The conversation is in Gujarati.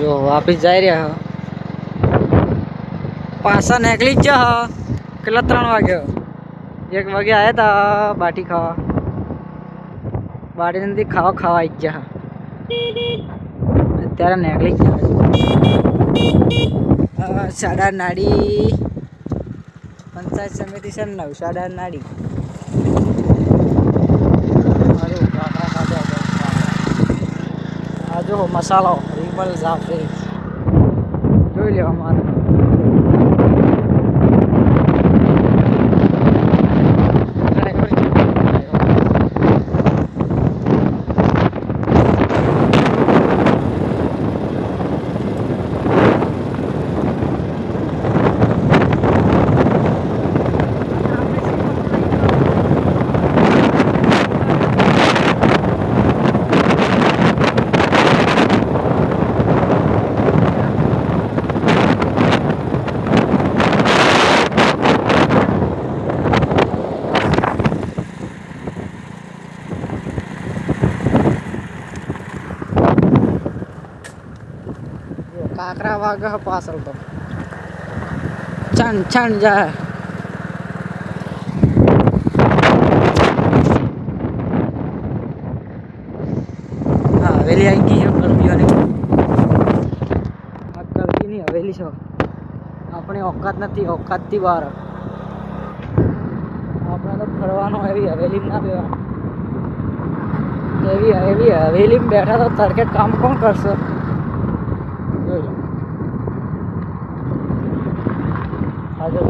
જો વાપસ જઈ રહ્યા પાછા નીકળી જ જા કેટલા 3 વાગ્યા 1 વાગે આવ્યા હતા બાટી ખાવા બાટી નથી ખાવા આવી જ જા અત્યારે નીકળી જ જા સાડા નાડી પંચાયત સમિતિ છે ને નવસાડા નાડી આ જો મસાલો રીબલ જાફરી જોઈ લો અમારે કાકરા વાગે પાછળ તો છણ જાય હા હવેલી આવી ગઈ છે કલબીઓની આ કલબીની હવેલી છે આપણે ઓકાત નથી ઓકાતથી બહાર આપણે તો ફરવાનો એવી હવેલી ના બેવાનું એવી હવેલીમાં બેઠા તો તડકે કામ કોણ કરશે આજે